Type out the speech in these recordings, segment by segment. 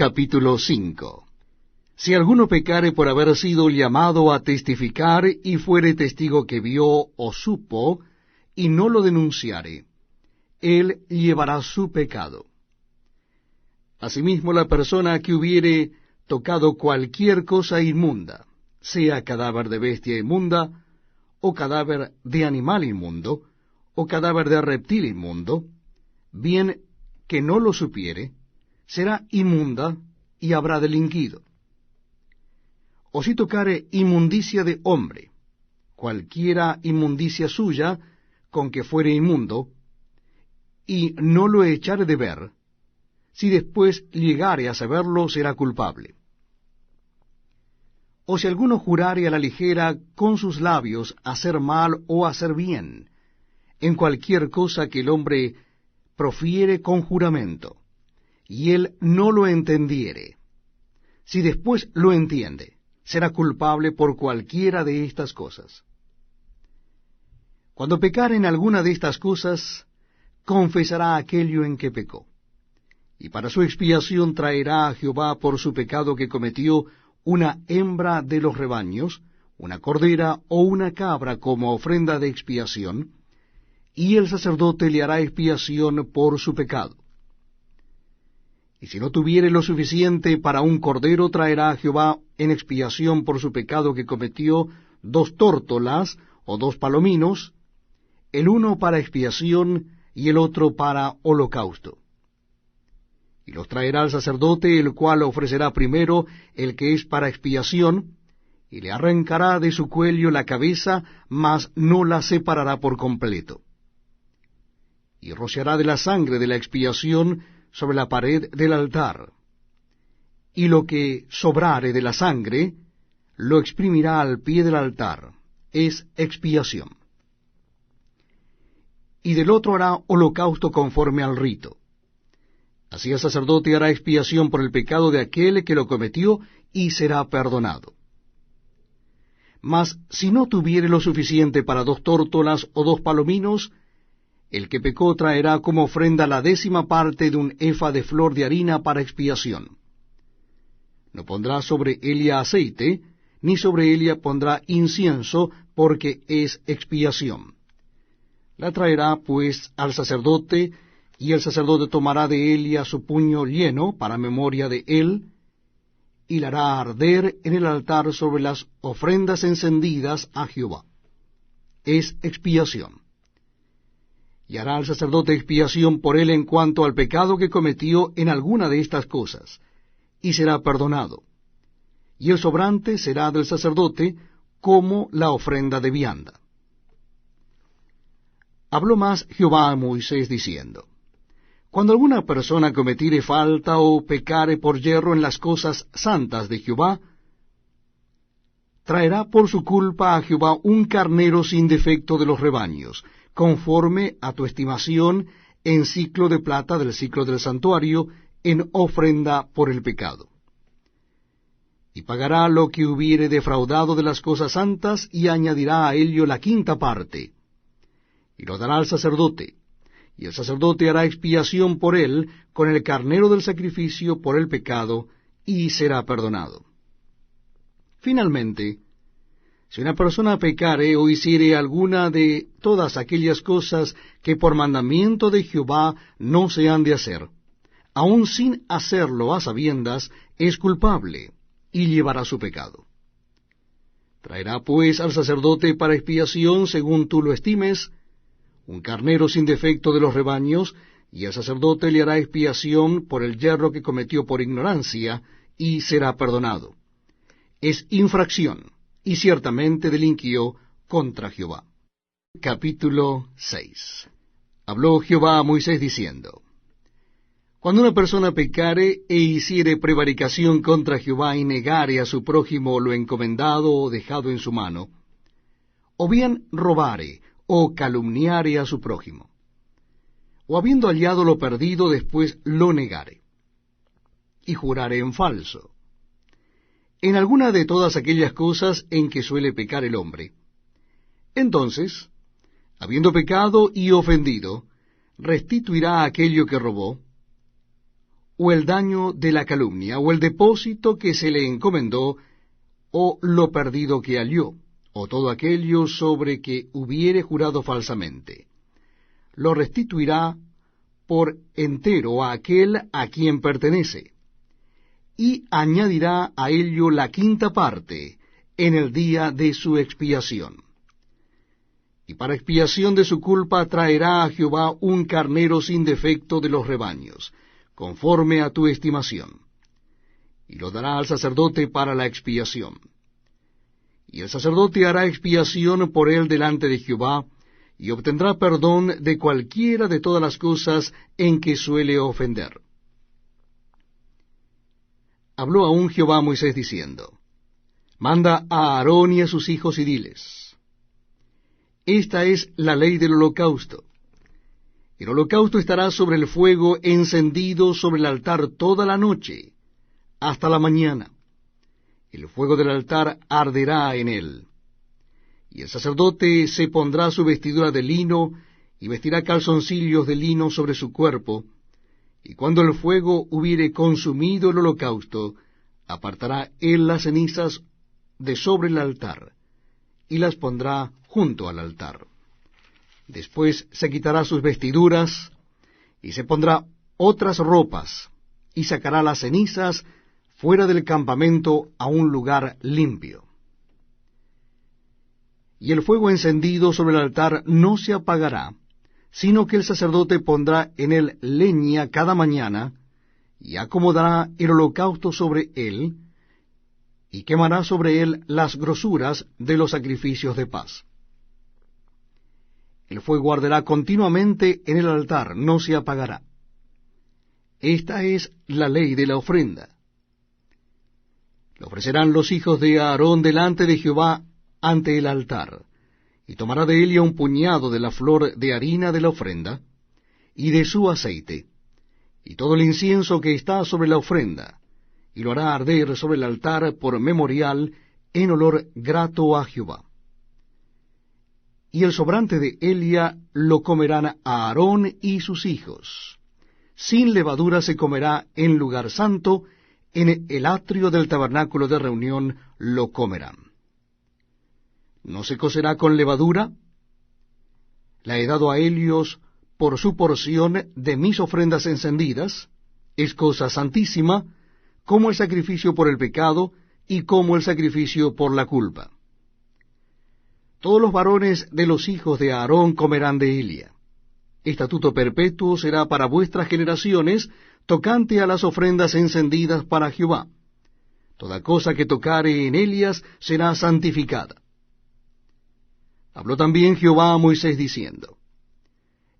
capítulo 5. Si alguno pecare por haber sido llamado a testificar y fuere testigo que vio o supo, y no lo denunciare, él llevará su pecado. Asimismo, la persona que hubiere tocado cualquier cosa inmunda, sea cadáver de bestia inmunda, o cadáver de animal inmundo, o cadáver de reptil inmundo, bien que no lo supiere, será inmunda y habrá delinquido. O si tocare inmundicia de hombre, cualquiera inmundicia suya con que fuere inmundo, y no lo echare de ver, si después llegare a saberlo, será culpable. O si alguno jurare a la ligera con sus labios hacer mal o hacer bien, en cualquier cosa que el hombre profiere con juramento, y él no lo entendiere, si después lo entiende, será culpable por cualquiera de estas cosas. Cuando pecare en alguna de estas cosas, confesará aquello en que pecó, y para su expiación traerá a Jehová por su pecado que cometió una hembra de los rebaños, una cordera o una cabra como ofrenda de expiación, y el sacerdote le hará expiación por su pecado. Y si no tuviere lo suficiente para un cordero, traerá a Jehová en expiación por su pecado que cometió 2 tórtolas o 2 palominos, el uno para expiación y el otro para holocausto. Y los traerá al sacerdote, el cual ofrecerá primero el que es para expiación, y le arrancará de su cuello la cabeza, mas no la separará por completo. Y rociará de la sangre de la expiación sobre la pared del altar. Y lo que sobrare de la sangre, lo exprimirá al pie del altar, es expiación. Y del otro hará holocausto conforme al rito. Así el sacerdote hará expiación por el pecado de aquel que lo cometió, y será perdonado. Mas si no tuviere lo suficiente para 2 tórtolas o 2 palominos, el que pecó traerá como ofrenda la 10ª parte de un efa de flor de harina para expiación. No pondrá sobre ella aceite, ni sobre ella pondrá incienso, porque es expiación. La traerá pues al sacerdote, y el sacerdote tomará de ella su puño lleno para memoria de él, y la hará arder en el altar sobre las ofrendas encendidas a Jehová. Es expiación. Y hará el sacerdote expiación por él en cuanto al pecado que cometió en alguna de estas cosas, y será perdonado. Y el sobrante será del sacerdote como la ofrenda de vianda. Habló más Jehová a Moisés diciendo: Cuando alguna persona cometiere falta o pecare por yerro en las cosas santas de Jehová, traerá por su culpa a Jehová un carnero sin defecto de los rebaños, conforme a tu estimación, en siclo de plata del siclo del santuario, en ofrenda por el pecado. Y pagará lo que hubiere defraudado de las cosas santas, y añadirá a ello la 5ª parte, y lo dará al sacerdote, y el sacerdote hará expiación por él con el carnero del sacrificio por el pecado, y será perdonado. Finalmente, si una persona pecare o hiciere alguna de todas aquellas cosas que por mandamiento de Jehová no se han de hacer, aun sin hacerlo a sabiendas, es culpable, y llevará su pecado. Traerá pues al sacerdote para expiación, según tú lo estimes, un carnero sin defecto de los rebaños, y el sacerdote le hará expiación por el yerro que cometió por ignorancia, y será perdonado. Es infracción, y ciertamente delinquió contra Jehová. Capítulo 6. Habló Jehová a Moisés diciendo: Cuando una persona pecare e hiciere prevaricación contra Jehová y negare a su prójimo lo encomendado o dejado en su mano, o bien robare o calumniare a su prójimo, o habiendo hallado lo perdido después lo negare, y jurare en falso, en alguna de todas aquellas cosas en que suele pecar el hombre, entonces, habiendo pecado y ofendido, restituirá aquello que robó, o el daño de la calumnia, o el depósito que se le encomendó, o lo perdido que halló, o todo aquello sobre que hubiere jurado falsamente. Lo restituirá por entero a aquel a quien pertenece, y añadirá a ello la quinta parte en el día de su expiación. Y para expiación de su culpa traerá a Jehová un carnero sin defecto de los rebaños, conforme a tu estimación, y lo dará al sacerdote para la expiación. Y el sacerdote hará expiación por él delante de Jehová, y obtendrá perdón de cualquiera de todas las cosas en que suele ofender. Habló aún Jehová a Moisés diciendo, Manda a Aarón y a sus hijos y diles, esta es la ley del holocausto. El holocausto estará sobre el fuego encendido sobre el altar toda la noche, hasta la mañana. El fuego del altar arderá en él. Y el sacerdote se pondrá su vestidura de lino, y vestirá calzoncillos de lino sobre su cuerpo, y cuando el fuego hubiere consumido el holocausto, apartará él las cenizas de sobre el altar, y las pondrá junto al altar. Después se quitará sus vestiduras, y se pondrá otras ropas, y sacará las cenizas fuera del campamento a un lugar limpio. Y el fuego encendido sobre el altar no se apagará, sino que el sacerdote pondrá en él leña cada mañana, y acomodará el holocausto sobre él, y quemará sobre él las grosuras de los sacrificios de paz. El fuego arderá continuamente en el altar, no se apagará. Esta es la ley de la ofrenda. Lo ofrecerán los hijos de Aarón delante de Jehová ante el altar, y tomará de ella un puñado de la flor de harina de la ofrenda, y de su aceite, y todo el incienso que está sobre la ofrenda, y lo hará arder sobre el altar por memorial en olor grato a Jehová. Y el sobrante de Elia lo comerán Aarón y sus hijos. Sin levadura se comerá en lugar santo, en el atrio del tabernáculo de reunión lo comerán. ¿No se cocerá con levadura? La he dado a Helios por su porción de mis ofrendas encendidas, es cosa santísima, como el sacrificio por el pecado y como el sacrificio por la culpa. Todos los varones de los hijos de Aarón comerán de Elia. Estatuto perpetuo será para vuestras generaciones, tocante a las ofrendas encendidas para Jehová. Toda cosa que tocare en ellas será santificada. Habló también Jehová a Moisés diciendo,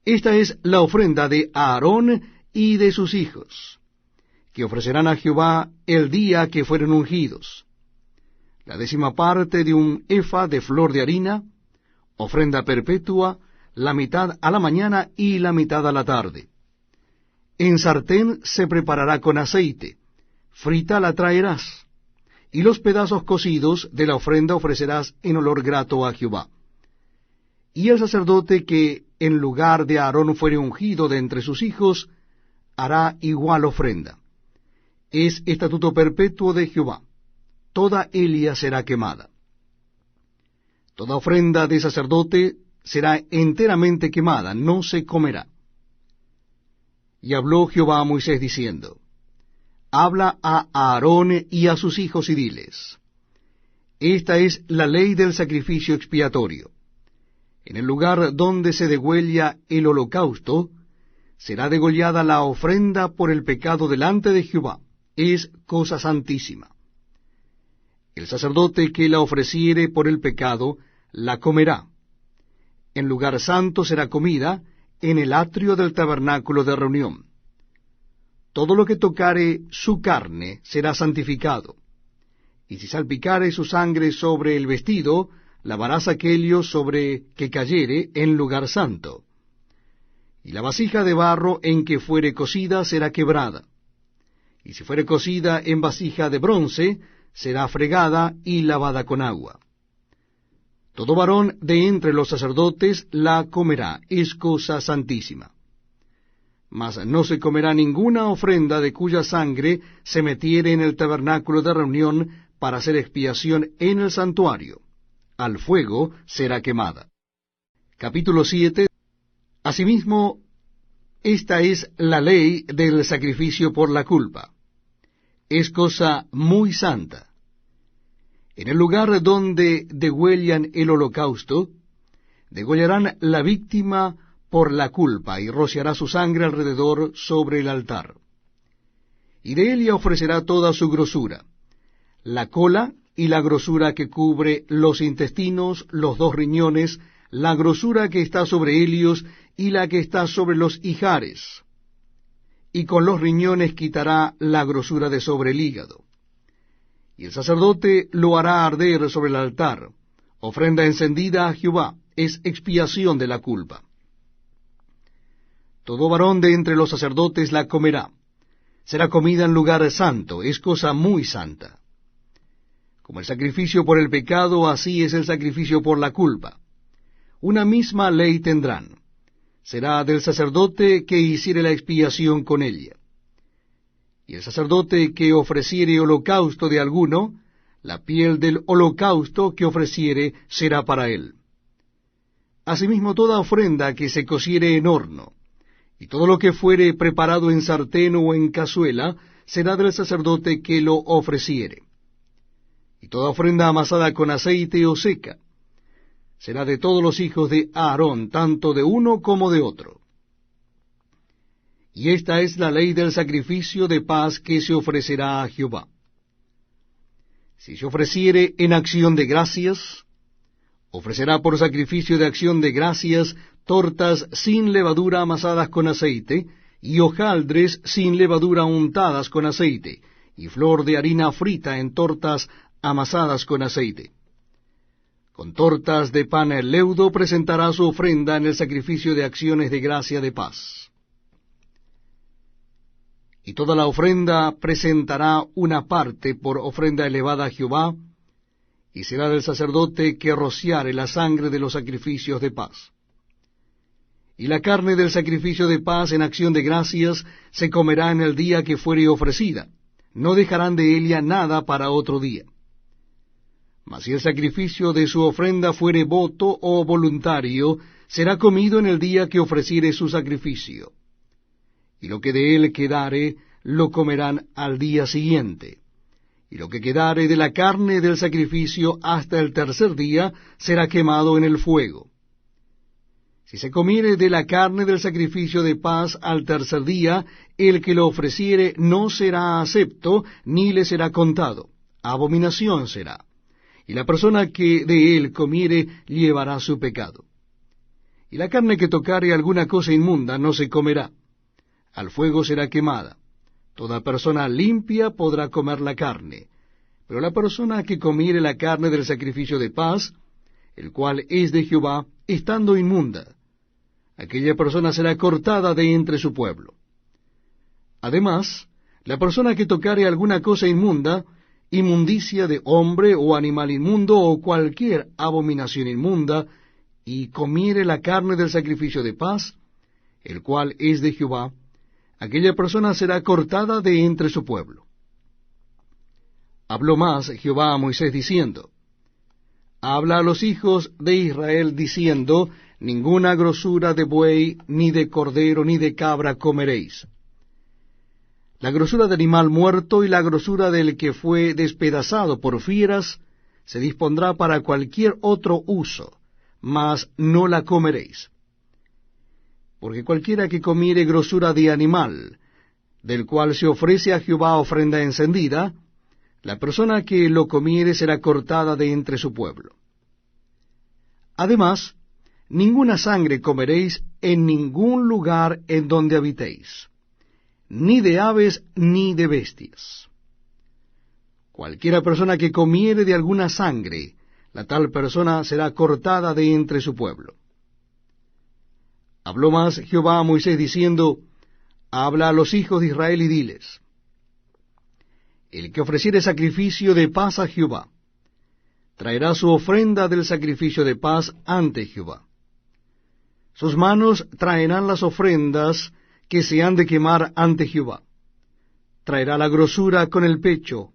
esta es la ofrenda de Aarón y de sus hijos, que ofrecerán a Jehová el día que fueren ungidos. La 10ª de un efa de flor de harina, ofrenda perpetua, la mitad a la mañana y la mitad a la tarde. En sartén se preparará con aceite, frita la traerás, y los pedazos cocidos de la ofrenda ofrecerás en olor grato a Jehová. Y el sacerdote que en lugar de Aarón fuere ungido de entre sus hijos, hará igual ofrenda. Es estatuto perpetuo de Jehová. Toda Elia será quemada. Toda ofrenda de sacerdote será enteramente quemada, no se comerá. Y habló Jehová a Moisés diciendo, habla a Aarón y a sus hijos y diles, esta es la ley del sacrificio expiatorio. En el lugar donde se degüella el holocausto, será degollada la ofrenda por el pecado delante de Jehová, es cosa santísima. El sacerdote que la ofreciere por el pecado, la comerá. En lugar santo será comida, en el atrio del tabernáculo de reunión. Todo lo que tocare su carne será santificado. Y si salpicare su sangre sobre el vestido, lavarás aquello sobre que cayere en lugar santo. Y la vasija de barro en que fuere cocida será quebrada. Y si fuere cocida en vasija de bronce, será fregada y lavada con agua. Todo varón de entre los sacerdotes la comerá, es cosa santísima. mas no se comerá ninguna ofrenda de cuya sangre se metiere en el tabernáculo de reunión para hacer expiación en el santuario. Al fuego será quemada. Capítulo 7. Asimismo, esta es la ley del sacrificio por la culpa. Es cosa muy santa. En el lugar donde degüellan el holocausto, degollarán la víctima por la culpa, y rociará su sangre alrededor sobre el altar. Y de ella ofrecerá toda su grosura, la cola y la grosura que cubre los intestinos, los 2 riñones, la grosura que está sobre ellos y la que está sobre los ijares. Y con los riñones quitará la grosura de sobre el hígado. Y el sacerdote lo hará arder sobre el altar, ofrenda encendida a Jehová, es expiación de la culpa. Todo varón de entre los sacerdotes la comerá. Será comida en lugar santo, es cosa muy santa. Como el sacrificio por el pecado, así es el sacrificio por la culpa. Una misma ley tendrán. Será del sacerdote que hiciere la expiación con ella. Y el sacerdote que ofreciere holocausto de alguno, la piel del holocausto que ofreciere será para él. Asimismo toda ofrenda que se cociere en horno, y todo lo que fuere preparado en sartén o en cazuela, será del sacerdote que lo ofreciere. Y toda ofrenda amasada con aceite o seca, será de todos los hijos de Aarón, tanto de uno como de otro. Y esta es la ley del sacrificio de paz que se ofrecerá a Jehová. Si se ofreciere en acción de gracias, ofrecerá por sacrificio de acción de gracias tortas sin levadura amasadas con aceite, y hojaldres sin levadura untadas con aceite, y flor de harina frita en tortas amasadas con aceite. Con tortas de pan leudo presentará su ofrenda en el sacrificio de acciones de gracia de paz. Y toda la ofrenda presentará una parte por ofrenda elevada a Jehová, y será del sacerdote que rociare la sangre de los sacrificios de paz. Y la carne del sacrificio de paz en acción de gracias se comerá en el día que fuere ofrecida, no dejarán de ella nada para otro día. Mas si el sacrificio de su ofrenda fuere voto o voluntario, será comido en el día que ofreciere su sacrificio. Y lo que de él quedare, lo comerán al día siguiente. Y lo que quedare de la carne del sacrificio hasta el tercer día, será quemado en el fuego. Si se comiere de la carne del sacrificio de paz al tercer día, el que lo ofreciere no será acepto, ni le será contado. Abominación será. Y la persona que de él comiere llevará su pecado. Y la carne que tocare alguna cosa inmunda no se comerá. Al fuego será quemada. Toda persona limpia podrá comer la carne. Pero la persona que comiere la carne del sacrificio de paz, el cual es de Jehová, estando inmunda, aquella persona será cortada de entre su pueblo. Además, la persona que tocare alguna cosa inmunda, inmundicia de hombre o animal inmundo o cualquier abominación inmunda, y comiere la carne del sacrificio de paz, el cual es de Jehová, aquella persona será cortada de entre su pueblo. Habló más Jehová a Moisés diciendo, habla a los hijos de Israel diciendo, ninguna grosura de buey, ni de cordero, ni de cabra comeréis. La grosura de animal muerto y la grosura del que fue despedazado por fieras se dispondrá para cualquier otro uso, mas no la comeréis. Porque cualquiera que comiere grosura de animal, del cual se ofrece a Jehová ofrenda encendida, la persona que lo comiere será cortada de entre su pueblo. Además, ninguna sangre comeréis en ningún lugar en donde habitéis, ni de aves ni de bestias. Cualquiera persona que comiere de alguna sangre, la tal persona será cortada de entre su pueblo. Habló más Jehová a Moisés diciendo, habla a los hijos de Israel y diles, el que ofreciere sacrificio de paz a Jehová, traerá su ofrenda del sacrificio de paz ante Jehová. Sus manos traerán las ofrendas que se han de quemar ante Jehová. Traerá la grosura con el pecho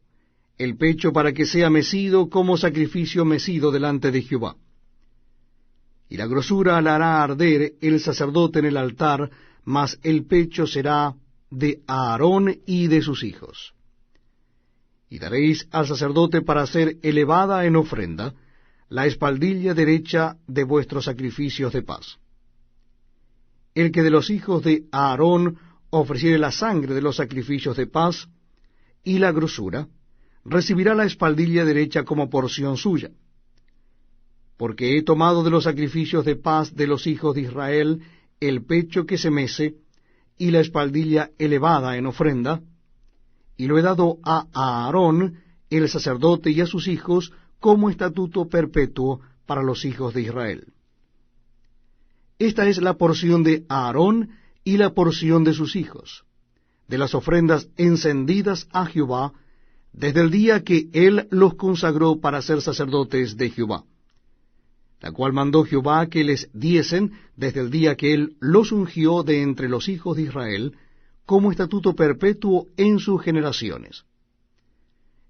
para que sea mecido como sacrificio mecido delante de Jehová. Y la grosura la hará arder el sacerdote en el altar, mas el pecho será de Aarón y de sus hijos. Y daréis al sacerdote para ser elevada en ofrenda la espaldilla derecha de vuestros sacrificios de paz. El que de los hijos de Aarón ofreciere la sangre de los sacrificios de paz y la grosura, recibirá la espaldilla derecha como porción suya. Porque he tomado de los sacrificios de paz de los hijos de Israel el pecho que se mece y la espaldilla elevada en ofrenda, y lo he dado a Aarón, el sacerdote, y a sus hijos, como estatuto perpetuo para los hijos de Israel. Esta es la porción de Aarón y la porción de sus hijos, de las ofrendas encendidas a Jehová, desde el día que él los consagró para ser sacerdotes de Jehová, la cual mandó Jehová que les diesen desde el día que él los ungió de entre los hijos de Israel, como estatuto perpetuo en sus generaciones.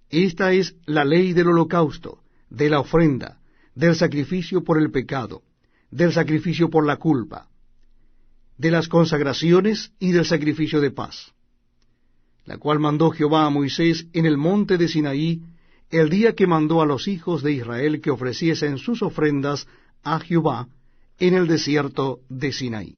Esta es la ley del holocausto, de la ofrenda, del sacrificio por el pecado, del sacrificio por la culpa, de las consagraciones y del sacrificio de paz, la cual mandó Jehová a Moisés en el monte de Sinaí, el día que mandó a los hijos de Israel que ofreciesen sus ofrendas a Jehová en el desierto de Sinaí.